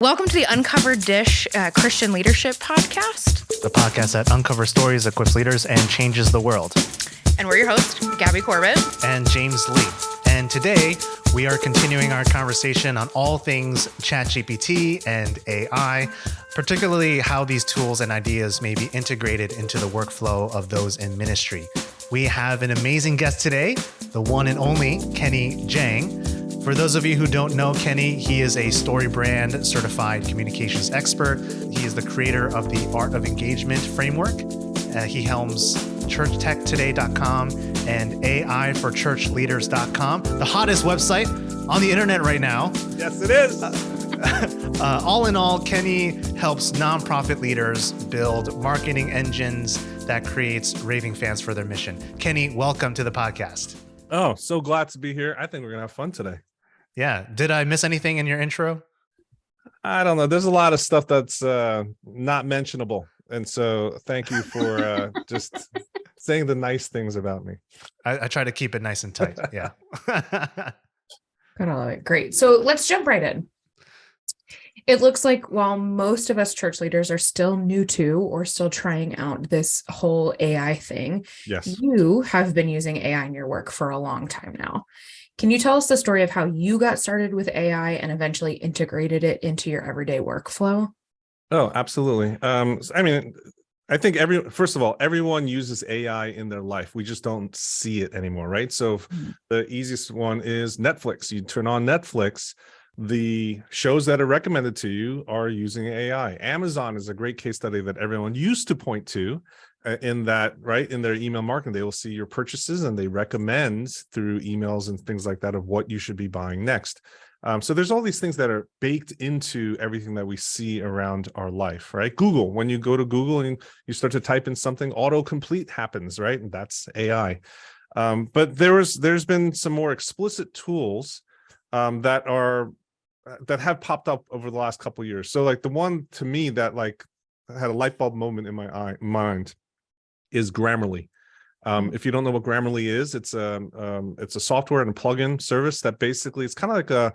Welcome to the Uncovered Dish Christian Leadership Podcast. The podcast that uncovers stories, equips leaders, and changes the world. And we're your hosts, Gabby Corbett. And James Lee. And today, we are continuing our conversation on all things ChatGPT and AI, particularly how these tools and ideas may be integrated into the workflow of those in ministry. We have an amazing guest today, the one and only Kenny Jahng. For those of you who don't know Kenny, he is a StoryBrand certified communications expert. He is the creator of the Art of Engagement framework. He helms churchtechtoday.com and AIforchurchleaders.com, the hottest website on the internet right now. Yes, it is. All in all, Kenny helps nonprofit leaders build marketing engines that creates raving fans for their mission. Kenny, welcome to the podcast. Oh, so glad to be here. I think we're going to have fun today. Yeah. Did I miss anything in your intro? I don't know. There's a lot of stuff that's not mentionable. And so thank you for just saying the nice things about me. I try to keep it nice and tight. Yeah. Got all of it. Great. So let's jump right in. It looks like while most of us church leaders are still new to or still trying out this whole AI thing, Yes, you have been using AI in your work for a long time now. Can you tell us the story of how you got started with AI and eventually integrated it into your everyday workflow? Oh, absolutely. I think first of all, everyone uses AI in their life. We just don't see it anymore, right? So the easiest one is Netflix. You turn on Netflix, the shows that are recommended to you are using AI. Amazon is a great case study that everyone used to point to in that, right? In their email marketing, they will see your purchases and they recommend through emails and things like that of what you should be buying next. So there's all these things that are baked into everything that we see around our life, right? Google, when you go to Google and you start to type in something, autocomplete happens, right? And that's AI. But there's been some more explicit tools that have popped up over the last couple of years. So like the one to me that like had a light bulb moment in my mind is Grammarly. If you don't know what Grammarly is, it's a software and a plugin service that basically it's kind of like a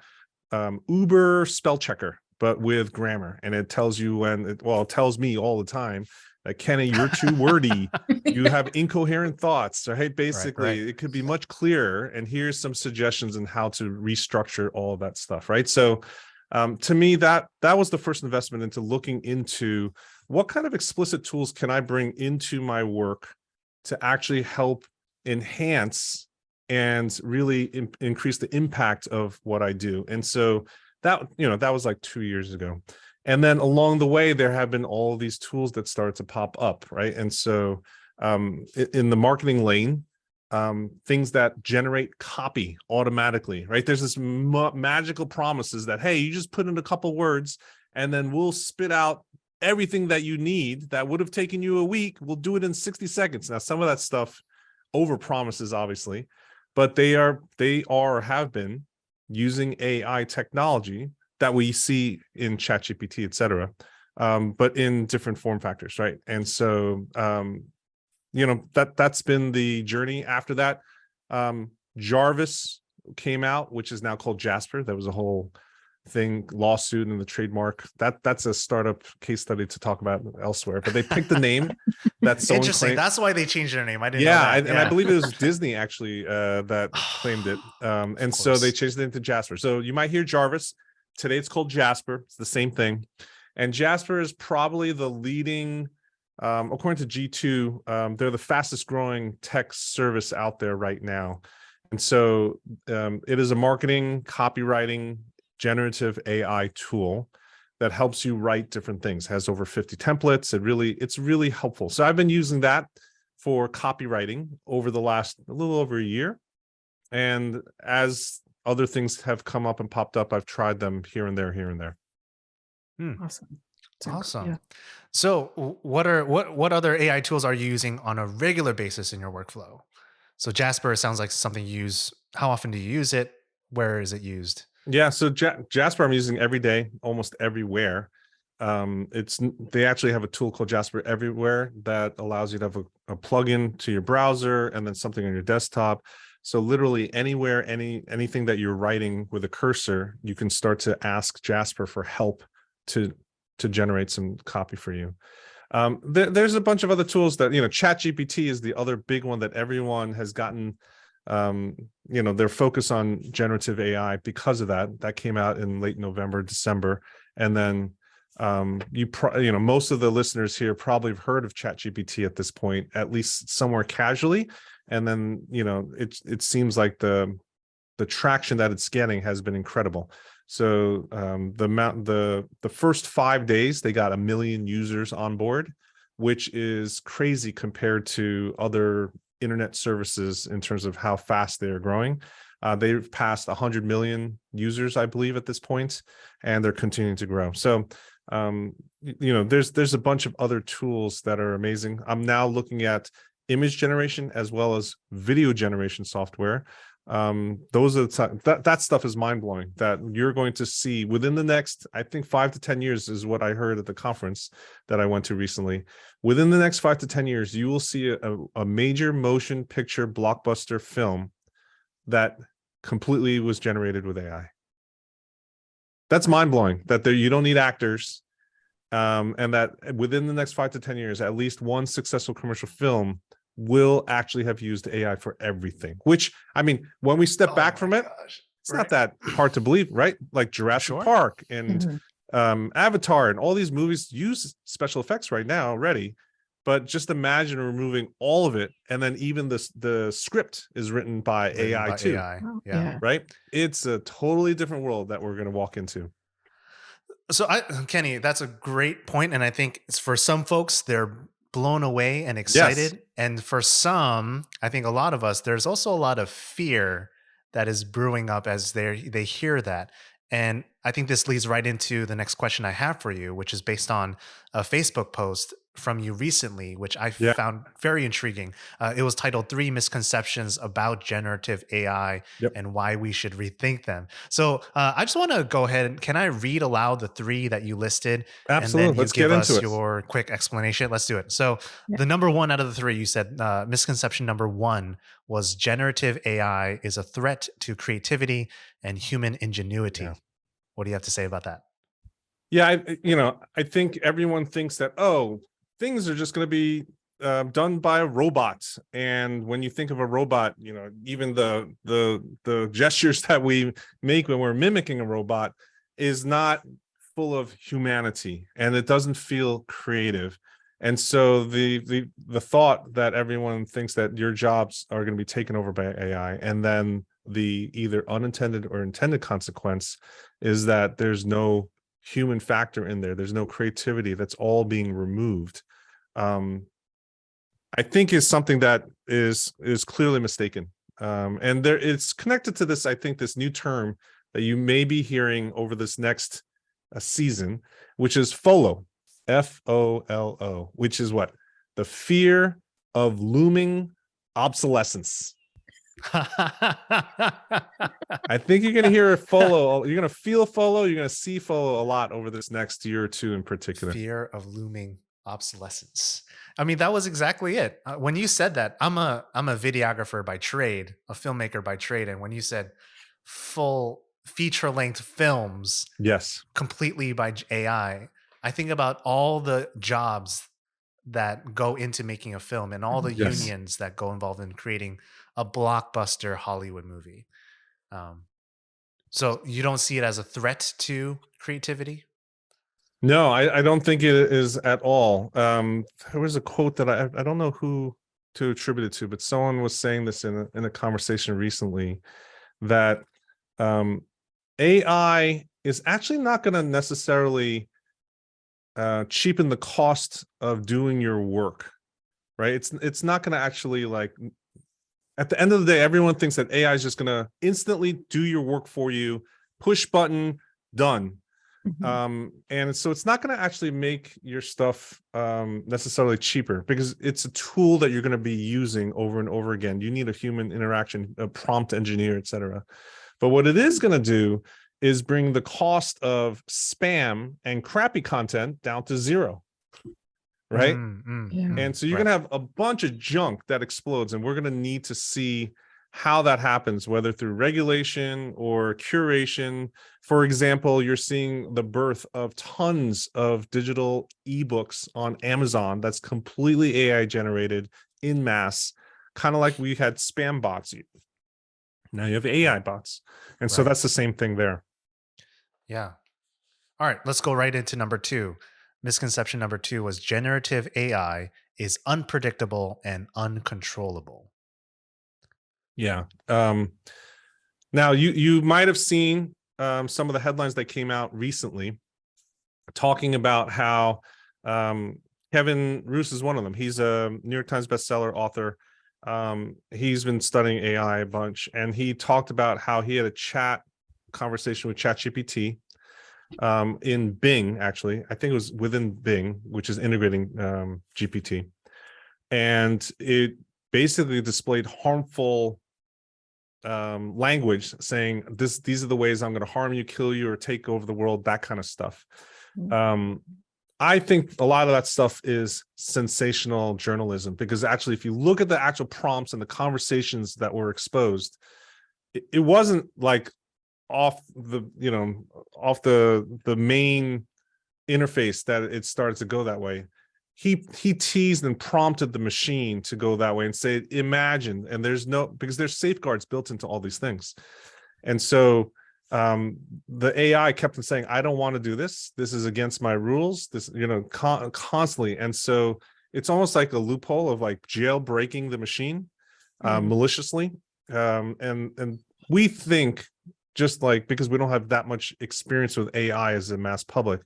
Uber spell checker, but with grammar. And it tells you it tells me all the time that Kenny, you're too wordy. You have incoherent thoughts, right? Basically, right. It could be much clearer. And here's some suggestions on how to restructure all of that stuff, right? So to me, that was the first investment into looking into what kind of explicit tools can I bring into my work to actually help enhance and really increase the impact of what I do. And so that was like 2 years ago. And then along the way, there have been all of these tools that started to pop up, right? And so in the marketing lane, things that generate copy automatically, right? There's this magical promises that, hey, you just put in a couple words and then we'll spit out everything that you need that would have taken you a week. We'll do it in 60 seconds. Now, some of that stuff over promises, obviously, but they have been using AI technology that we see in ChatGPT, et cetera, but in different form factors, right? And so, that's been the journey. After that, Jarvis came out, which is now called Jasper. That was a whole lawsuit and the trademark. That's a startup case study to talk about elsewhere. But they picked the name that's so interesting. That's why they changed their name. I didn't know that. And I believe it was Disney actually that claimed it. And so they changed it into Jasper. So you might hear Jarvis. Today it's called Jasper. It's the same thing. And Jasper is probably the leading, according to G2, they're the fastest growing tech service out there right now. And so it is a marketing, copywriting, generative AI tool that helps you write different things. It has over 50 templates. It's really helpful. So I've been using that for copywriting over the last a little over a year. And as other things have come up and popped up, I've tried them here and there. Awesome. Yeah. So what other AI tools are you using on a regular basis in your workflow? So Jasper sounds like something you use. How often do you use it? Where is it used? Yeah, so Jasper I'm using every day, almost everywhere. They actually have a tool called Jasper Everywhere that allows you to have a plugin to your browser and then something on your desktop. So literally anywhere, anything that you're writing with a cursor, you can start to ask Jasper for help to generate some copy for you. There's a bunch of other tools that, ChatGPT is the other big one that everyone has gotten, their focus on generative AI because of that. That came out in late November, December. And then most of the listeners here probably have heard of ChatGPT at this point, at least somewhere casually. And then, it seems like the traction that it's getting has been incredible. So the first 5 days, they got 1 million users on board, which is crazy compared to other internet services in terms of how fast they're growing. They've passed 100 million users, I believe, at this point, and they're continuing to grow. So, there's a bunch of other tools that are amazing. I'm now looking at image generation as well as video generation software. Those are that stuff is mind-blowing, that you're going to see within the next, I think, 5 to 10 years is what I heard at the conference that I went to recently. Within the next 5 to 10 years, you will see a major motion picture blockbuster film that completely was generated with AI. That's mind-blowing, that you don't need actors, and that within the next 5 to 10 years, at least one successful commercial film will actually have used AI for everything. Which, I mean, when we step back from it, it's not that hard to believe, right? Like Jurassic Park and Avatar and all these movies use special effects right now already. But just imagine removing all of it, and then even the script is written by AI too. Yeah. Right? It's a totally different world that we're going to walk into. So, Kenny, that's a great point, and I think it's for some folks, they're blown away and excited. Yes. And for some, I think a lot of us, there's also a lot of fear that is brewing up as they hear that. And I think this leads right into the next question I have for you, which is based on a Facebook post from you recently, which I found very intriguing. It was titled 3 Misconceptions About Generative AI and Why We Should Rethink Them. So I just want to go ahead. Can I read aloud the 3 that you listed? Absolutely. And then Let's give get us into it. your quick explanation. Let's do it. So the number 1 out of the 3, you said misconception number 1 was generative AI is a threat to creativity and human ingenuity. Yeah. What do you have to say about that? Yeah, I think everyone thinks that, things are just going to be done by a robot. And when you think of a robot, even the gestures that we make when we're mimicking a robot is not full of humanity, and it doesn't feel creative. And so the thought that everyone thinks that your jobs are going to be taken over by AI, and then the either unintended or intended consequence is that there's no human factor in there. There's no creativity. That's all being removed. I think is something that is clearly mistaken. And it's connected to this, I think, this new term that you may be hearing over this next season, which is FOLO, FOLO, which is what? The fear of looming obsolescence. I think you're going to hear FOLO. You're going to feel FOLO. You're going to see FOLO a lot over this next year or two in particular. Fear of looming obsolescence. I mean, that was exactly it. When you said that, I'm a videographer by trade, a filmmaker by trade. And when you said full feature-length films, yes, completely by AI, I think about all the jobs that go into making a film and all the unions that go involved in creating a blockbuster Hollywood movie. So you don't see it as a threat to creativity? No, I don't think it is at all. There was a quote that I don't know who to attribute it to, but someone was saying this in a conversation recently, that AI is actually not going to necessarily cheapen the cost of doing your work, right? It's not going to actually, like, at the end of the day, everyone thinks that AI is just going to instantly do your work for you, push button, done. And so it's not going to actually make your stuff necessarily cheaper, because it's a tool that you're going to be using over and over again. You need a human interaction, a prompt engineer, etc. But what it is going to do is bring the cost of spam and crappy content down to zero, right? And so you're going to have a bunch of junk that explodes, and we're going to need to see how that happens, whether through regulation or curation. For example, you're seeing the birth of tons of digital ebooks on Amazon that's completely AI generated in mass, kind of like we had spam bots. Now you have AI bots. And so Right. that's the same thing there. Yeah. All right, let's go right into number 2. Misconception number 2 was generative AI is unpredictable and uncontrollable. Yeah. Now you might have seen some of the headlines that came out recently talking about how Kevin Roose is one of them. He's a New York Times bestseller author. He's been studying AI a bunch, and he talked about how he had a chat conversation with ChatGPT in Bing. Actually, I think it was within Bing, which is integrating GPT, and it basically displayed harmful language saying these are the ways I'm going to harm you, kill you, or take over the world, that kind of stuff. I think a lot of that stuff is sensational journalism, because actually, if you look at the actual prompts and the conversations that were exposed, it wasn't like off the main interface that it started to go that way. He teased and prompted the machine to go that way and say, imagine, and because there's safeguards built into all these things. And so the AI kept on saying, I don't want to do this. This is against my rules, this, constantly. And so it's almost like a loophole of like jailbreaking the machine maliciously. And we think, just like, because we don't have that much experience with AI as a mass public,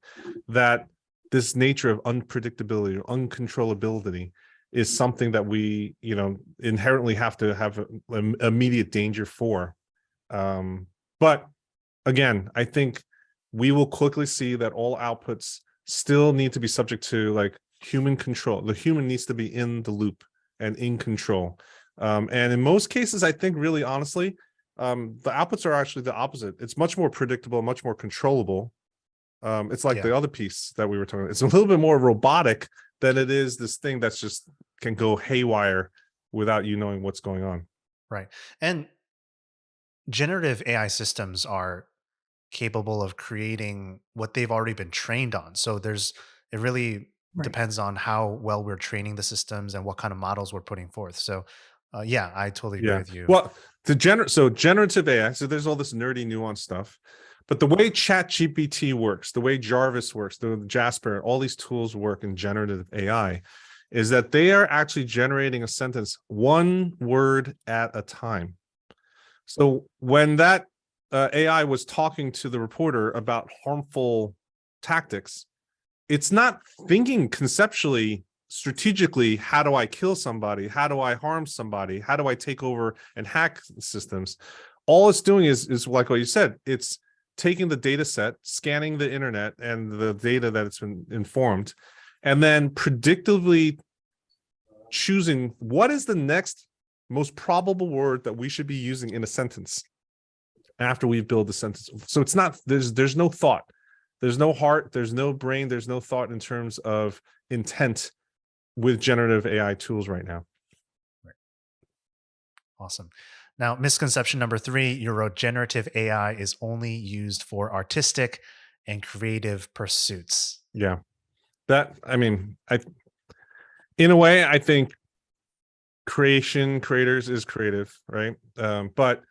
that this nature of unpredictability or uncontrollability is something that we, inherently have to have immediate danger for. But again, I think we will quickly see that all outputs still need to be subject to like human control. The human needs to be in the loop and in control. And in most cases, I think really honestly, the outputs are actually the opposite. It's much more predictable, much more controllable. It's like the other piece that we were talking about. It's a little bit more robotic than it is this thing that's just can go haywire without you knowing what's going on. Right. And generative AI systems are capable of creating what they've already been trained on. So it really depends on how well we're training the systems and what kind of models we're putting forth. So yeah, I totally agree with you. Well, generative AI, so there's all this nerdy nuanced stuff, but the way ChatGPT works, the way Jarvis works, the Jasper, all these tools work in generative AI, is that they are actually generating a sentence one word at a time. So when that AI was talking to the reporter about harmful tactics, it's not thinking conceptually, strategically, how do I kill somebody? How do I harm somebody? How do I take over and hack systems? All it's doing is like what you said, it's taking the data set, scanning the internet and the data that it's been informed, and then predictively choosing what is the next most probable word that we should be using in a sentence after we've built the sentence. So it's not, there's no thought, there's no heart, there's no brain, there's no thought in terms of intent with generative AI tools right now. Right. Awesome. Now, misconception number 3, you wrote generative AI is only used for artistic and creative pursuits. Yeah. In a way, I think creators is creative, right? But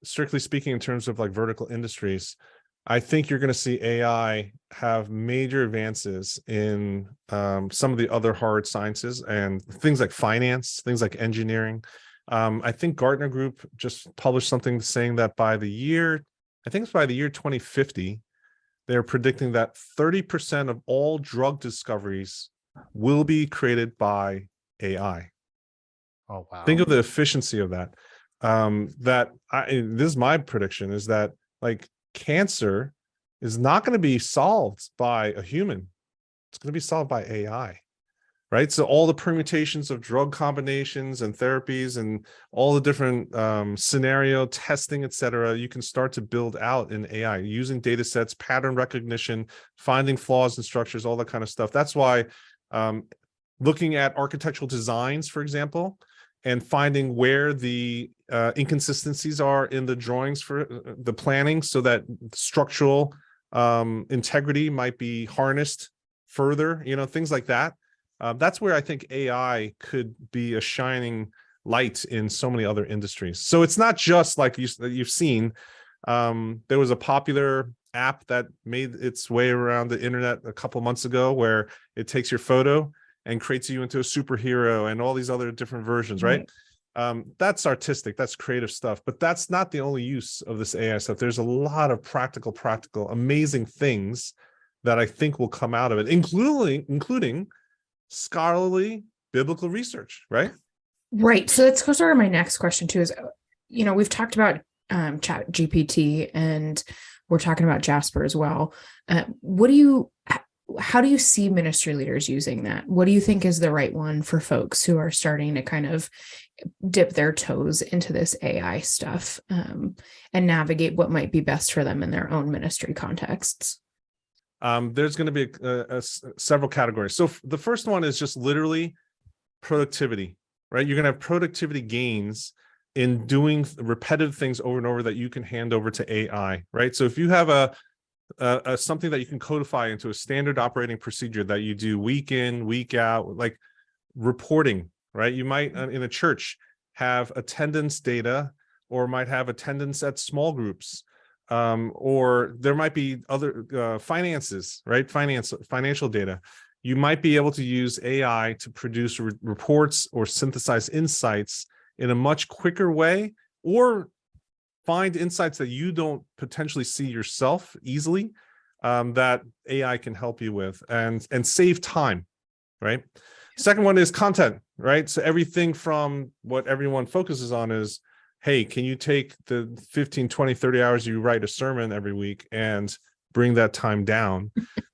strictly speaking, in terms of like vertical industries, I think you're going to see AI have major advances in some of the other hard sciences and things like finance, things like engineering. I think Gartner Group just published something saying that by the year 2050, they're predicting that 30% of all drug discoveries will be created by AI. Oh, wow. Think of the efficiency of that. This is my prediction, is that like cancer is not going to be solved by a human. It's going to be solved by AI, right? So all the permutations of drug combinations and therapies and all the different scenario testing, et cetera, you can start to build out in AI using data sets, pattern recognition, finding flaws in structures, all that kind of stuff. That's why looking at architectural designs, for example, and finding where the inconsistencies are in the drawings for the planning, so that structural integrity might be harnessed further, things like that. That's where I think AI could be a shining light in so many other industries. So it's not just like you've seen. There was a popular app that made its way around the internet a couple months ago, where it takes your photo and creates you into a superhero and all these other different versions, right? That's artistic, that's creative stuff, but that's not the only use of this AI stuff. There's a lot of practical, amazing things that I think will come out of it, including scholarly biblical research, right? Right. So that's sort of my next question too, is, we've talked about ChatGPT, and we're talking about Jasper as well. How do you see ministry leaders using that? What do you think is the right one for folks who are starting to kind of dip their toes into this AI stuff, and navigate what might be best for them in their own ministry contexts? There's going to be several categories. So the first one is just literally productivity, right? You're going to have productivity gains in doing repetitive things over and over that you can hand over to AI, right? So if you have a something that you can codify into a standard operating procedure that you do week in, week out, like reporting, right? You might in a church have attendance data, or might have attendance at small groups, or there might be other finances, right? Financial data. You might be able to use AI to produce reports or synthesize insights in a much quicker way, or find insights that you don't potentially see yourself easily, that AI can help you with, and save time, right? Second one is content, right? So everything from what everyone focuses on is, hey, can you take the 15, 20, 30 hours you write a sermon every week and bring that time down?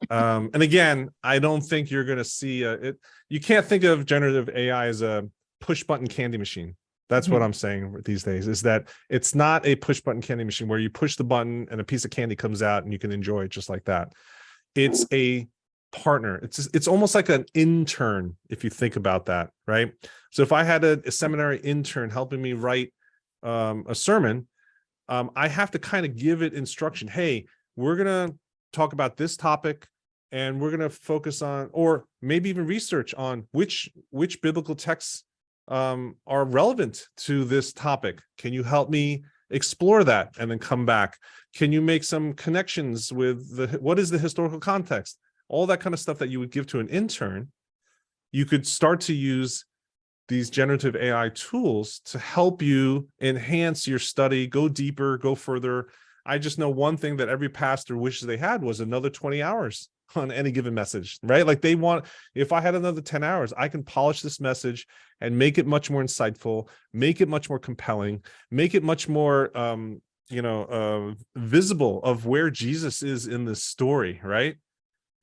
And again, I don't think you're going to see it. You can't think of generative AI as a push button candy machine. That's what I'm saying these days, is that it's not a push button candy machine where you push the button and a piece of candy comes out and you can enjoy it just like that. It's a partner. It's almost like an intern, if you think about that, right? So if I had a seminary intern helping me write a sermon, I have to kind of give it instruction. Hey, we're going to talk about this topic, and we're going to focus on, or maybe even research on which biblical texts are relevant to this topic. Can you help me explore that and then come back? Can you make some connections with what is the historical context? All that kind of stuff that you would give to an intern. You could start to use these generative AI tools to help you enhance your study, go deeper, go further. I just know one thing that every pastor wishes they had was another 20 hours on any given message, right? Like they want, if I had another 10 hours, I can polish this message and make it much more insightful, make it much more compelling, make it much more, visible of where Jesus is in this story, right?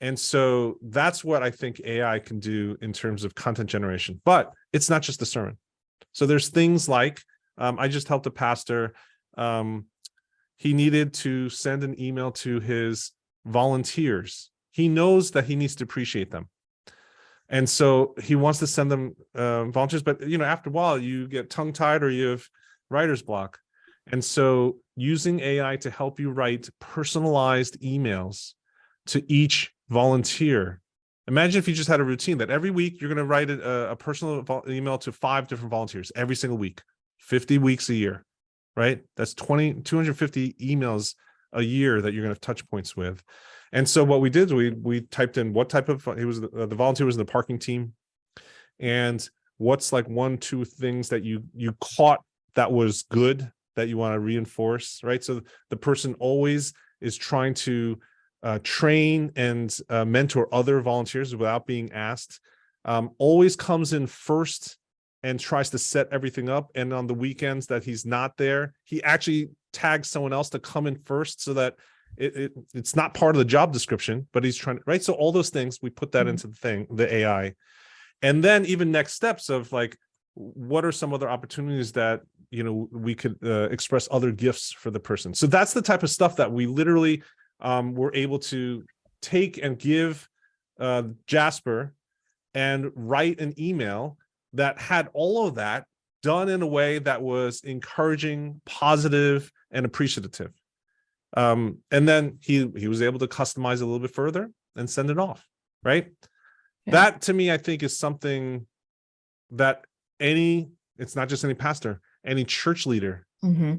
And so that's what I think AI can do in terms of content generation. But it's not just the sermon. So there's things like, I just helped a pastor. He needed to send an email to his volunteers. He knows that he needs to appreciate them. And so he wants to send them volunteers, but after a while you get tongue-tied or you have writer's block. And so using AI to help you write personalized emails to each volunteer. Imagine if you just had a routine that every week you're going to write a personal email to 5 different volunteers every single week, 50 weeks a year, right? That's 250 emails a year that you're going to have touch points with. And so what we did, we typed in what type of, he was the volunteer was in the parking team, and what's like 1-2 things that you caught that was good that you want to reinforce, right? So the person always is trying to train and mentor other volunteers without being asked, always comes in first and tries to set everything up. And on the weekends that he's not there, he actually tags someone else to come in first, so that it's not part of the job description, but he's trying to, right? So all those things, we put that into the AI. And then even next steps of like, what are some other opportunities that, we could express other gifts for the person. So that's the type of stuff that we literally were able to take and give Jasper and write an email that had all of that done in a way that was encouraging, positive, and appreciative. And then he was able to customize a little bit further and send it off, right? Yeah. That to me, I think, is something that it's not just any pastor, any church leader. Mm-hmm.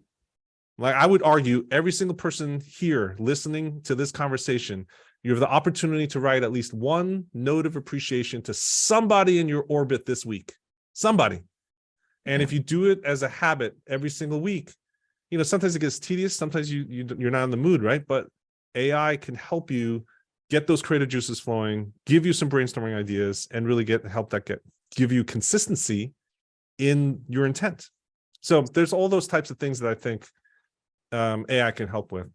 Like, I would argue every single person here listening to this conversation, you have the opportunity to write at least one note of appreciation to somebody in your orbit this week. Somebody. And if you do it as a habit every single week, sometimes it gets tedious. Sometimes you're not in the mood, right? But AI can help you get those creative juices flowing, give you some brainstorming ideas, and really give you consistency in your intent. So there's all those types of things that I think AI can help with.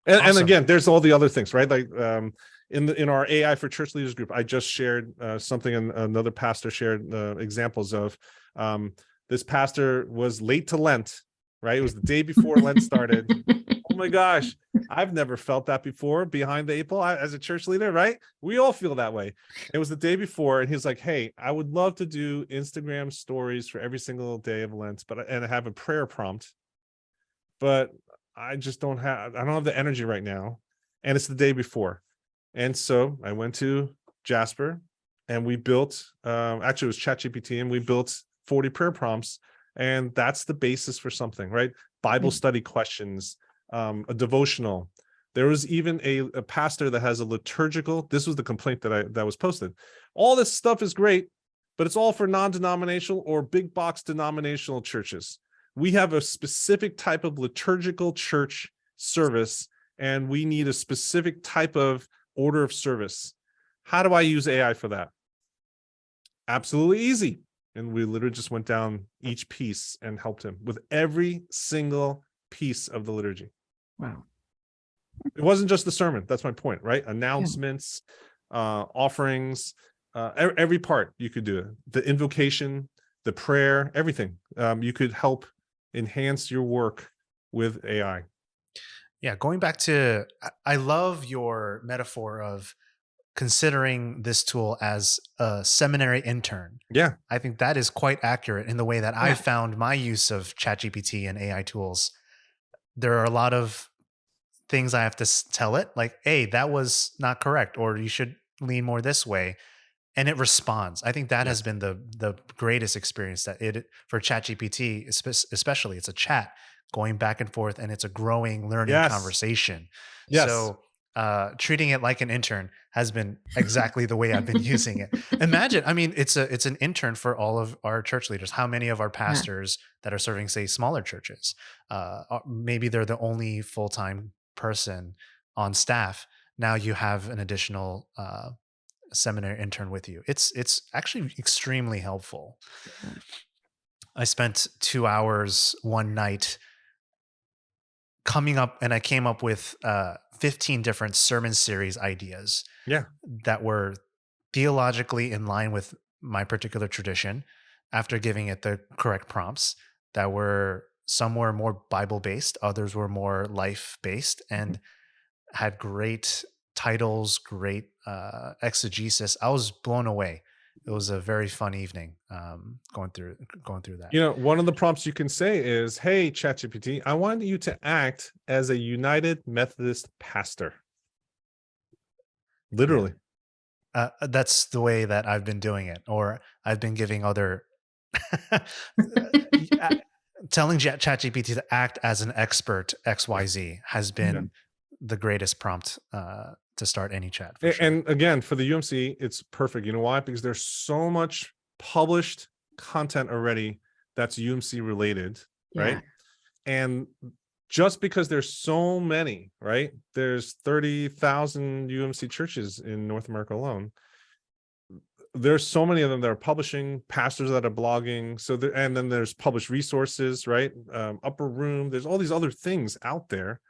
And again, there's all the other things, right? Like in our AI for Church Leaders group, I just shared something, and another pastor shared examples of this pastor was late to Lent, right? It was the day before Lent started. Oh my gosh, I've never felt that before, behind the 8 ball as a church leader, right? We all feel that way. It was the day before, and he was like, hey, I would love to do Instagram stories for every single day of Lent, and I have a prayer prompt, but I don't have the energy right now. And it's the day before. And so I went to Jasper, and we built, actually it was ChatGPT, and we built 40 prayer prompts. And that's the basis for something, right? Bible study questions, a devotional. There was even a pastor that has a liturgical, this was the complaint that was posted. All this stuff is great, but it's all for non-denominational or big box denominational churches. We have a specific type of liturgical church service, and we need a specific type of order of service. How do I use AI for that? Absolutely easy. And we literally just went down each piece and helped him with every single piece of the liturgy. Wow. It wasn't just the sermon. That's my point, right? Announcements, offerings, every part you could do it. The invocation, the prayer, everything. You could help enhance your work with AI. Yeah, going back to, I love your metaphor of considering this tool as a seminary intern. Yeah. I think that is quite accurate in the way that I found my use of ChatGPT and AI tools. There are a lot of things I have to tell it, like, hey, that was not correct, or you should lean more this way. And it responds. I think that has been the greatest experience that for ChatGPT, especially. It's a chat going back and forth, and it's a growing, learning conversation. Yes. So treating it like an intern has been exactly the way I've been using it. Imagine, I mean, it's an intern for all of our church leaders. How many of our pastors that are serving, say, smaller churches, maybe they're the only full-time person on staff. Now you have an additional seminary intern with you. It's actually extremely helpful. I spent 2 hours one night I came up with 15 different sermon series ideas that were theologically in line with my particular tradition, after giving it the correct prompts. Some were more Bible-based, others were more life-based, and had great titles, great exegesis. I was blown away. It was a very fun evening going through that. One of the prompts you can say is, hey, ChatGPT, I want you to act as a United Methodist pastor. Literally. That's the way that I've been doing it. Or I've been giving other telling ChatGPT to act as an expert XYZ has been the greatest prompt to start any chat. For sure. And again, for the UMC, it's perfect. You know why? Because there's so much published content already that's UMC related, right? And just because there's so many, right? There's 30,000 UMC churches in North America alone. There's so many of them that are publishing, pastors that are blogging. And then there's published resources, right? Upper Room. There's all these other things out there.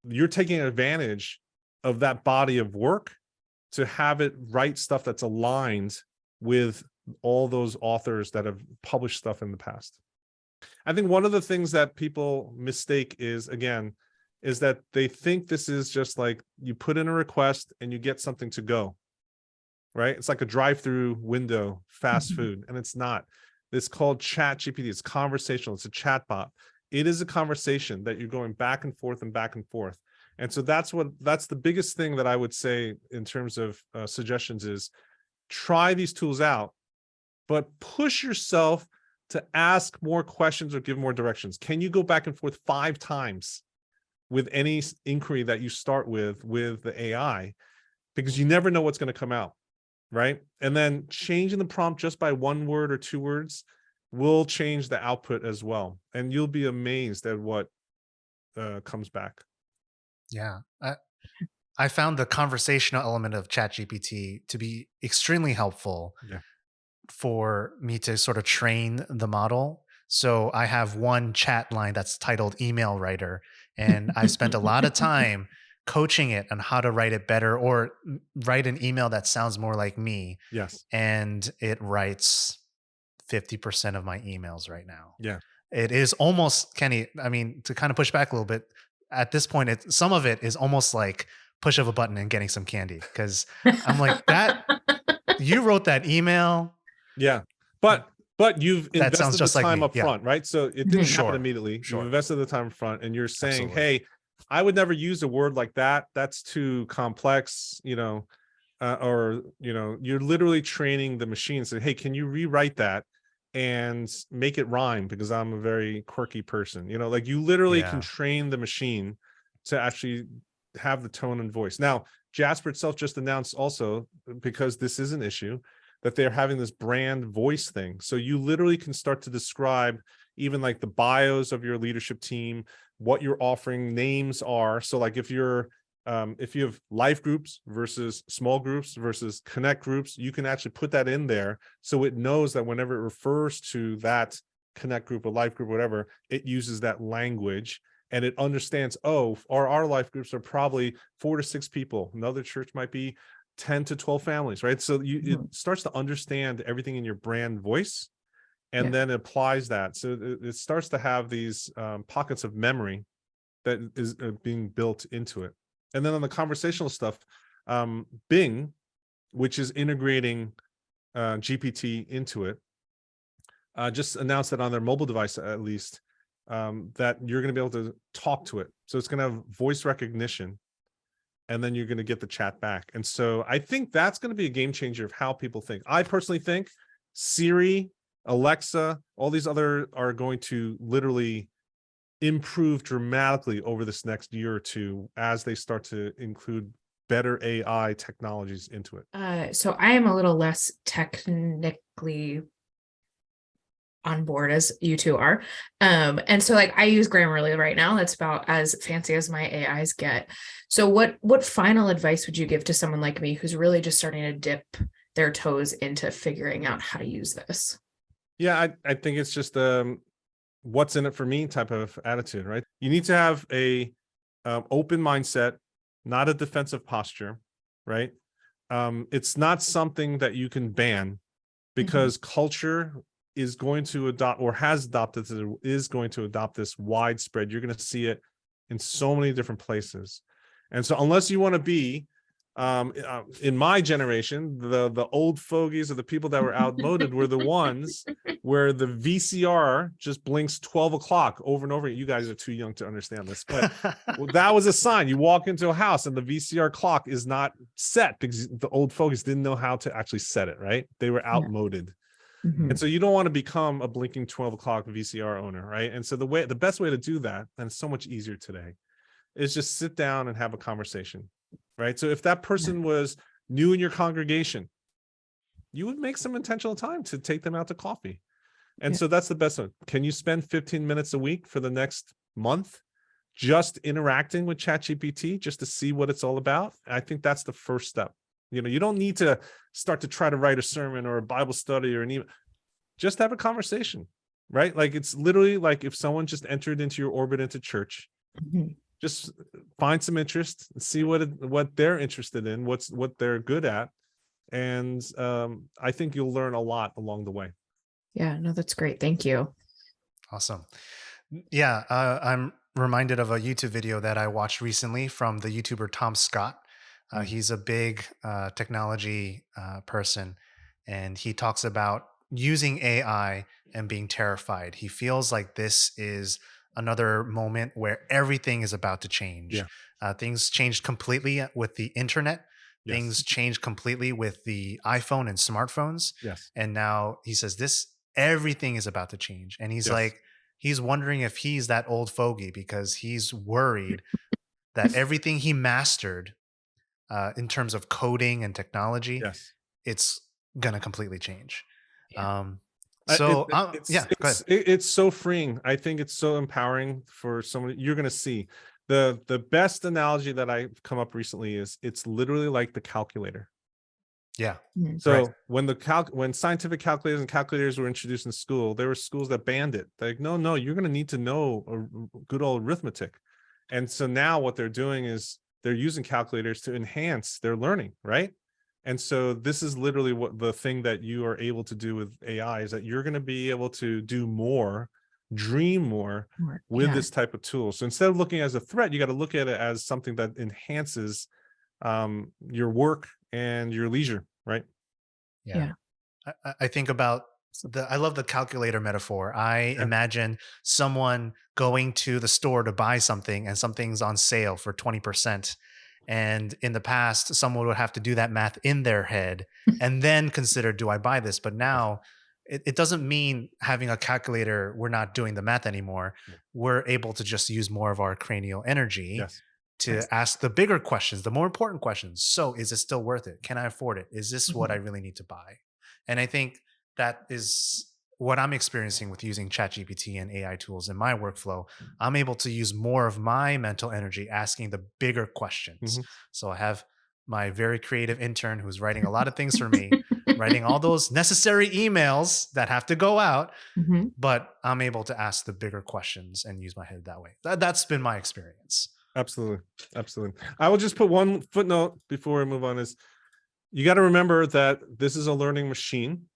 You're taking advantage of that body of work to have it write stuff that's aligned with all those authors that have published stuff in the past. I think one of the things that people mistake is that they think this is just like you put in a request and you get something to go. right? It's like a drive-through window, fast food, and it's not. It's called ChatGPT. It's conversational. It's a chatbot. It is a conversation that you're going back and forth and back and forth. And so that's the biggest thing that I would say in terms of suggestions is try these tools out, but push yourself to ask more questions or give more directions. Can you go back and forth 5 times with any inquiry that you start with the AI? Because you never know what's going to come out, right? And then changing the prompt just by 1 word or 2 words will change the output as well. And you'll be amazed at what comes back. Yeah. I found the conversational element of ChatGPT to be extremely helpful for me to sort of train the model. So I have one chat line that's titled Email Writer, and I've spent a lot of time coaching it on how to write it better or write an email that sounds more like me. Yes. And it writes 50% of my emails right now. Yeah. It is almost, Kenny, I mean, to kind of push back a little bit, at this point, some of it is almost like push of a button and getting some candy. Because I'm like, you wrote that email. Yeah. But you've invested the time up front, right? So it didn't happen immediately. You've invested the time up front, and you're saying, hey, I would never use a word like that. That's too complex, or, you're literally training the machine. Say, hey, can you rewrite that and make it rhyme? Because I'm a very quirky person, like you literally can train the machine to actually have the tone and voice. Now, Jasper itself just announced also, because this is an issue, that they're having this brand voice thing. So you literally can start to describe even like the bios of your leadership team, what your offering names are. So like if you have life groups versus small groups versus connect groups, you can actually put that in there. So it knows that whenever it refers to that connect group or life group, whatever, it uses that language. And it understands, our life groups are probably 4 to 6 people. Another church might be 10 to 12 families, right? So it starts to understand everything in your brand voice, and then applies that. So it starts to have these pockets of memory that is being built into it. And then on the conversational stuff, Bing, which is integrating GPT into it, just announced that on their mobile device, at least, that you're going to be able to talk to it. So it's going to have voice recognition, and then you're going to get the chat back. And so I think that's going to be a game changer of how people think. I personally think Siri, Alexa, all these other are going to literally improve dramatically over this next year or two as they start to include better AI technologies into it. So I am a little less technically on board as you two are. And so like I use Grammarly right now. That's about as fancy as my AIs get. So what final advice would you give to someone like me who's really just starting to dip their toes into figuring out how to use this? Yeah, I think it's just what's in it for me type of attitude, right? You need to have a open mindset, not a defensive posture, right? It's not something that you can ban, because culture is going to adopt, or has adopted, is going to adopt this widespread. You're going to see it in so many different places. And so unless you want to be, in my generation, the old fogies, or the people that were outmoded, were the ones where the VCR just blinks 12 o'clock over and over. You guys are too young to understand this, but that was a sign. You walk into a house and the VCR clock is not set, because the old fogies didn't know how to actually set it, right? They were outmoded. And so you don't want to become a blinking 12 o'clock VCR owner, right? And so the best way to do that, and it's so much easier today, is just sit down and have a conversation, right? So if that person was new in your congregation, you would make some intentional time to take them out to coffee. And so that's the best one. Can you spend 15 minutes a week for the next month just interacting with ChatGPT, just to see what it's all about? I think that's the first step. You don't need to start to try to write a sermon or a Bible study or just have a conversation, right? Like it's literally like if someone just entered into your orbit into church, just find some interest and see what they're interested in, what they're good at. And I think you'll learn a lot along the way. Yeah, no, that's great. Thank you. Awesome. Yeah, I'm reminded of a YouTube video that I watched recently from the YouTuber Tom Scott. He's a big technology person, and he talks about using AI and being terrified. He feels like this is another moment where everything is about to change. Yeah. Things changed completely with the internet. Yes. Things changed completely with the iPhone and smartphones. Yes. And now he says this everything is about to change. And he's Yes. like, he's wondering if he's that old fogey because he's worried that everything he mastered in terms of coding and technology, Yes. it's gonna completely change. Yeah. Um, It, so yeah, go ahead. it's so freeing. I think it's so empowering for someone. You're going to see the best analogy that I've come up recently is it's literally like the calculator. Yeah, So right. when scientific calculators were introduced in school, there were schools that banned it. They're like, no, you're going to need to know a good old arithmetic. And so now what they're doing is they're using calculators to enhance their learning, right? And so this is literally what the thing that you are able to do with AI is that you're going to be able to do more, dream more with Yeah. this type of tool. So instead of looking as a threat, you got to look at it as something that enhances your work and your leisure, right? Yeah. I think about I love the calculator metaphor. I Yeah. imagine someone going to the store to buy something and something's on sale for 20%. And in the past, someone would have to do that math in their head and then consider, do I buy this? But Yes. now it doesn't mean having a calculator, we're not doing the math anymore. Yeah. We're able to just use more of our cranial energy Yes. to ask the bigger questions, the more important questions. So is it still worth it? Can I afford it? Is this what I really need to buy? And I think that is what I'm experiencing with using ChatGPT and AI tools in my workflow. I'm able to use more of my mental energy asking the bigger questions. Mhm. So I have my very creative intern who's writing a lot of things for me, writing all those necessary emails that have to go out, Mhm. but I'm able to ask the bigger questions and use my head that way. That's been my experience. Absolutely. Absolutely. I will just put one footnote before we move on is you got to remember that this is a learning machine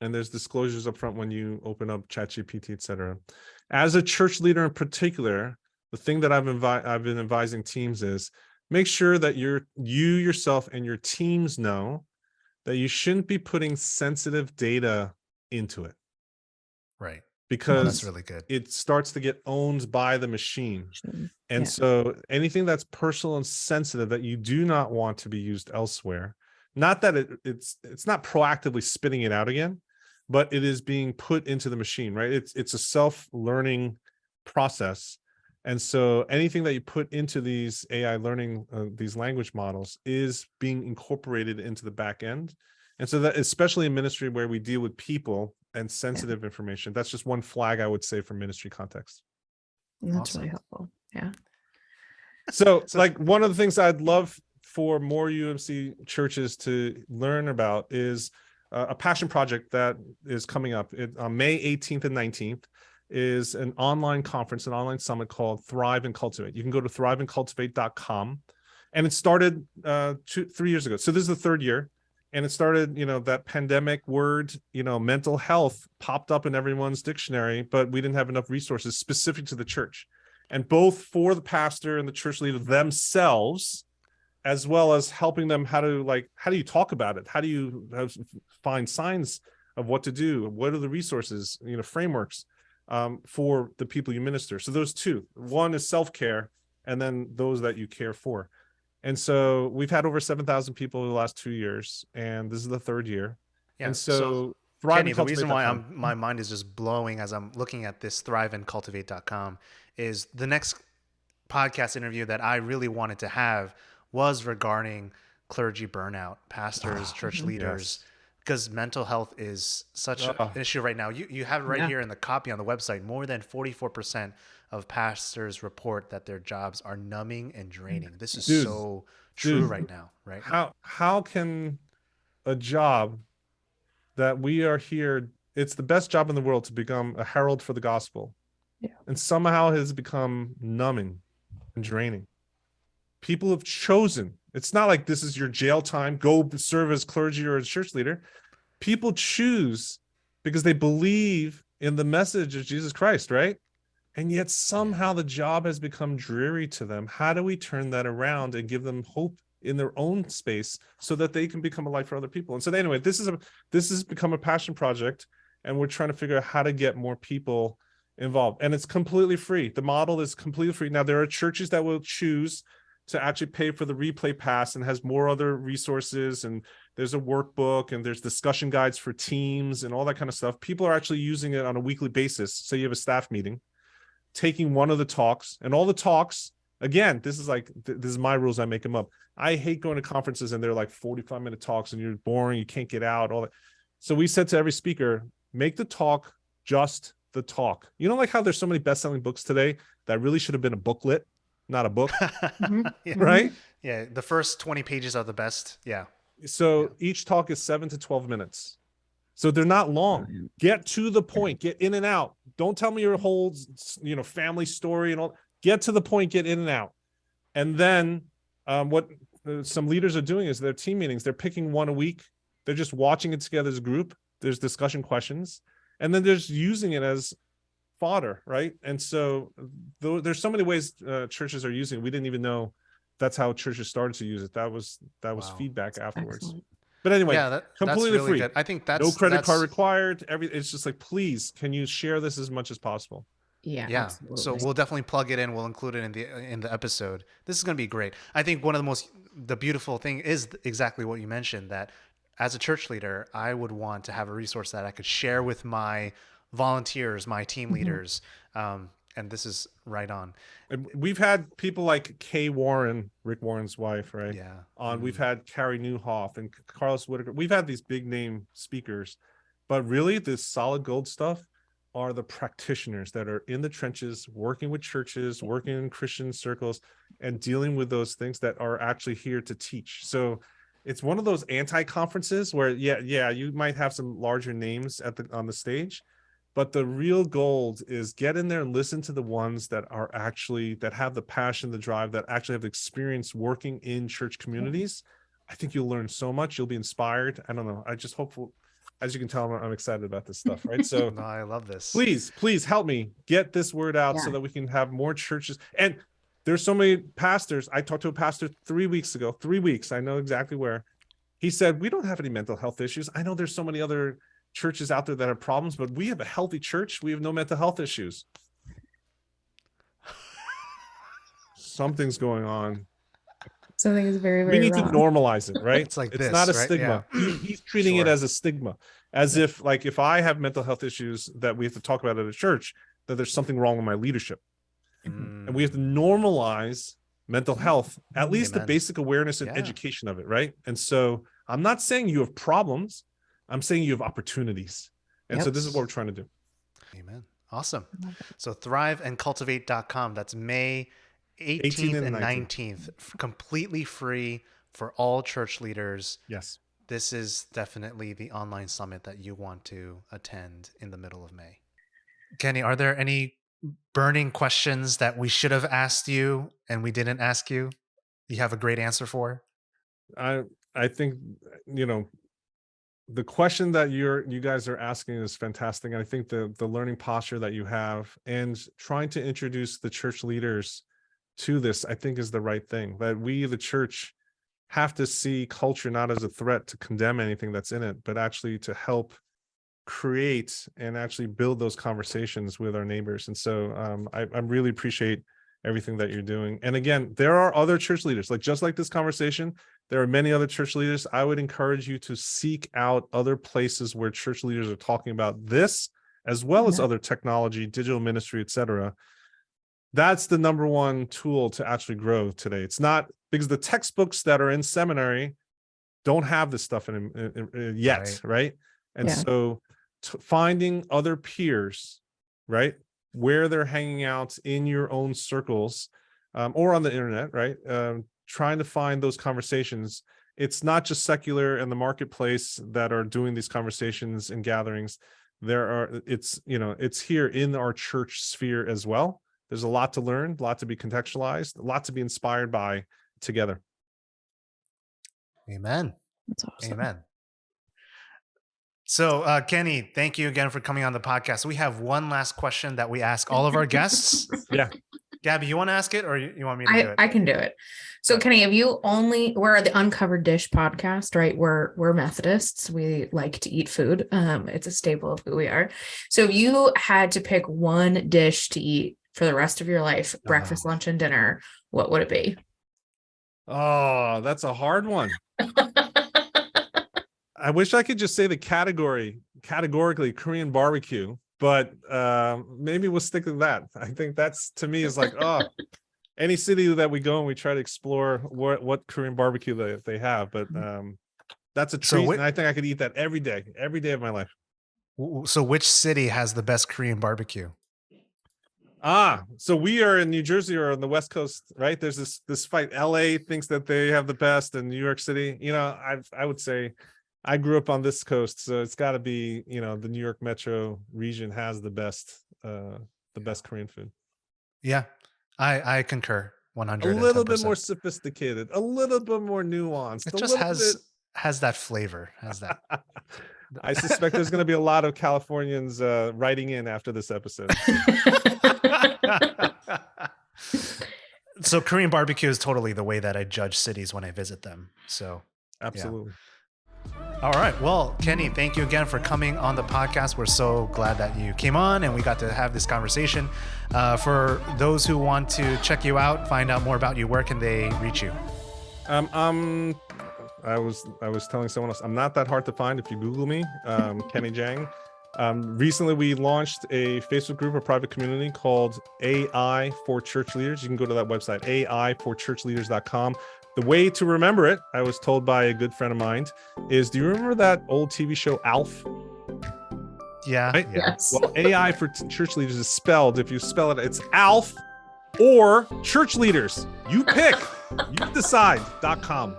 and there's disclosures up front when you open up ChatGPT, et cetera. As a church leader in particular, the thing that I've been advising teams is make sure that you yourself and your teams know that you shouldn't be putting sensitive data into it Right. Oh, that's because really good. it starts to get owned by the machine. And Yeah. so anything that's personal and sensitive that you do not want to be used elsewhere, not that it's not proactively spitting it out again, but it is being put into the machine, right? It's a self-learning process. And so anything that you put into these AI learning, these language models is being incorporated into the back end. And so that, especially in ministry where we deal with people and sensitive information, that's just one flag I would say from ministry context. That's Awesome. really helpful. Yeah. So like one of the things I'd love for more UMC churches to learn about is a passion project that is coming up on May 18th and 19th is an online conference, an online summit called Thrive and Cultivate. You can go to thriveandcultivate.com. And it started 3 years ago. So this is the third year. And it started, that pandemic word, mental health popped up in everyone's dictionary, but we didn't have enough resources specific to the church. And both for the pastor and the church leader themselves, as well as helping them how do you talk about it? How do you find signs of what to do? What are the resources, frameworks for the people you minister? So those two, one is self-care and then those that you care for. And so we've had over 7,000 people in the last 2 years, and this is the third year. Yeah. And so Kenny, the reason why my mind is just blowing as I'm looking at this thriveandcultivate.com is the next podcast interview that I really wanted to have was regarding clergy burnout, pastors, church leaders, because mental health is such an issue right now. You have it right here in the copy on the website. More than 44% of pastors report that their jobs are numbing and draining. This is so true right now, right? How can a job that we are here, it's the best job in the world to become a herald for the gospel, and somehow has become numbing and draining? People have chosen. It's not like this is your jail time, go serve as clergy or as church leader. People choose because they believe in the message of Jesus Christ, right? And yet somehow the job has become dreary to them. How do we turn that around and give them hope in their own space so that they can become a light for other people. And so anyway, this has become a passion project, and we're trying to figure out how to get more people involved. And it's completely free. The model is completely free. Now, there are churches that will choose to actually pay for the replay pass and has more other resources, and there's a workbook and there's discussion guides for teams and all that kind of stuff. People are actually using it on a weekly basis. So you have a staff meeting, taking one of the talks, and all the talks, again, this is my rules, I make them up. I hate going to conferences and they're like 45-minute talks and you're boring, you can't get out, all that. So we said to every speaker, make the talk just the talk. You know, like how there's so many best-selling books today that really should have been a booklet, not a book. Yeah. Right? Yeah, the first 20 pages are the best. Yeah. So each talk is 7 to 12 minutes. So they're not long. Get to the point, get in and out. Don't tell me your whole, family story and all. Get to the point, get in and out. And then what some leaders are doing is their team meetings, they're picking one a week. They're just watching it together as a group. There's discussion questions. And then they're just using it as fodder, right? And so there's so many ways churches are using it. We didn't even know that's how churches started to use it. That was Wow. feedback afterwards. Excellent. But anyway, Yeah, that's completely really free. good. I think that's no credit card required. It's just like, please, can you share this as much as possible? Yeah, Yeah. absolutely. So we'll definitely plug it in. We'll include it in the episode. This is going to be great. I think one of the beautiful thing is exactly what you mentioned, that as a church leader, I would want to have a resource that I could share with my volunteers, my team leaders. And this is right on. And we've had people like Kay Warren, Rick Warren's wife, right? Yeah. We've had Carrie Newhoff and Carlos Whitaker. We've had these big name speakers, but really this solid gold stuff are the practitioners that are in the trenches, working with churches, working in Christian circles, and dealing with those things that are actually here to teach. So it's one of those anti-conferences where, you might have some larger names on the stage, but the real gold is get in there and listen to the ones that have the passion, the drive, that actually have experience working in church communities. I think you'll learn so much. You'll be inspired. I don't know. I just hopeful. As you can tell, I'm excited about this stuff, right? So No, I love this. Please help me get this word out so that we can have more churches. And there's so many pastors. I talked to a pastor 3 weeks ago, 3 weeks. I know exactly where. He said, we don't have any mental health issues. I know there's so many other churches out there that have problems, but we have a healthy church. We have no mental health issues. Something's going on. Something is very, very we need wrong. to normalize it, right? It's like it's this, not a right? stigma. Yeah. He's treating it as a stigma, as if like if I have mental health issues that we have to talk about at a church, that there's something wrong with my leadership. And we have to normalize mental health, at least the basic awareness and education of it, right? And so I'm not saying you have problems. I'm saying you have opportunities. And so this is what we're trying to do. Amen. Awesome. So thriveandcultivate.com. That's May 18th and 19th. Completely free for all church leaders. Yes. This is definitely the online summit that you want to attend in the middle of May. Kenny, are there any burning questions that we should have asked you and we didn't ask you? You have a great answer for? I think, the question that you guys are asking is fantastic. And I think the learning posture that you have and trying to introduce the church leaders to this, I think is the right thing. That we, the church, have to see culture not as a threat to condemn anything that's in it, but actually to help create and actually build those conversations with our neighbors. And so I really appreciate everything that you're doing. And again, there are other church leaders, just like this conversation. There are many other church leaders. I would encourage you to seek out other places where church leaders are talking about this, as well as other technology, digital ministry, etc. That's the number one tool to actually grow today. It's not because the textbooks that are in seminary don't have this stuff in yet, right? And so finding other peers, right, where they're hanging out in your own circles or on the internet, right? Trying to find those conversations. It's not just secular and the marketplace that are doing these conversations and gatherings. It's here in our church sphere as well. There's a lot to learn, a lot to be contextualized, a lot to be inspired by together. Amen. That's awesome. Amen. So, Kenny, thank you again for coming on the podcast. We have one last question that we ask all of our guests. Yeah. Gabby, you want to ask it, or you want me to do it? I can do it. So Kenny, we're the Uncovered Dish podcast, right? We're Methodists. We like to eat food. It's a staple of who we are. So if you had to pick one dish to eat for the rest of your life, breakfast, lunch, and dinner, what would it be? Oh, that's a hard one. I wish I could just say the categorically Korean barbecue, but maybe we'll stick to that. I think that's, to me, is like, any city that we go and we try to explore what Korean barbecue they have. But that's a treat, and I think I could eat that every day of my life. So which city has the best Korean barbecue? So we are in New Jersey or on the West Coast, right? There's this fight. LA thinks that they have the best, and New York City, I would say I grew up on this coast, so it's got to be, the New York metro region has the best Korean food. Yeah, I concur 100%. A little bit more sophisticated, a little bit more nuanced. It just has that flavor. Has that. I suspect there's going to be a lot of Californians writing in after this episode. So Korean barbecue is totally the way that I judge cities when I visit them. So absolutely. Yeah. All right. Well, Kenny, thank you again for coming on the podcast. We're so glad that you came on and we got to have this conversation. For those who want to check you out, find out more about you, where can they reach you? I was telling someone else, I'm not that hard to find if you Google me, Kenny Jahng. Recently, we launched a Facebook group, a private community called AI for Church Leaders. You can go to that website, aiforchurchleaders.com. The way to remember it, I was told by a good friend of mine, is, do you remember that old TV show Alf? Yeah. Right? Yes. Well, AI for Church Leaders is spelled, if you spell it, it's Alf or Church Leaders. You pick. You decide.com.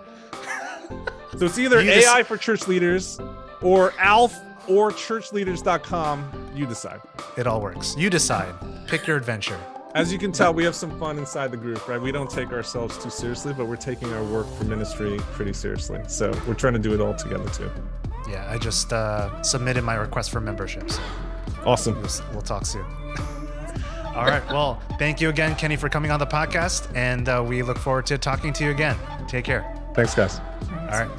So it's either AI for Church Leaders or Alf or churchleaders.com. You decide. It all works. You decide. Pick your adventure. As you can tell, we have some fun inside the group, right? We don't take ourselves too seriously, but we're taking our work for ministry pretty seriously. So we're trying to do it all together too. Yeah, I just submitted my request for membership. So awesome. We'll talk soon. All right. Well, thank you again, Kenny, for coming on the podcast. And we look forward to talking to you again. Take care. Thanks, guys. All right.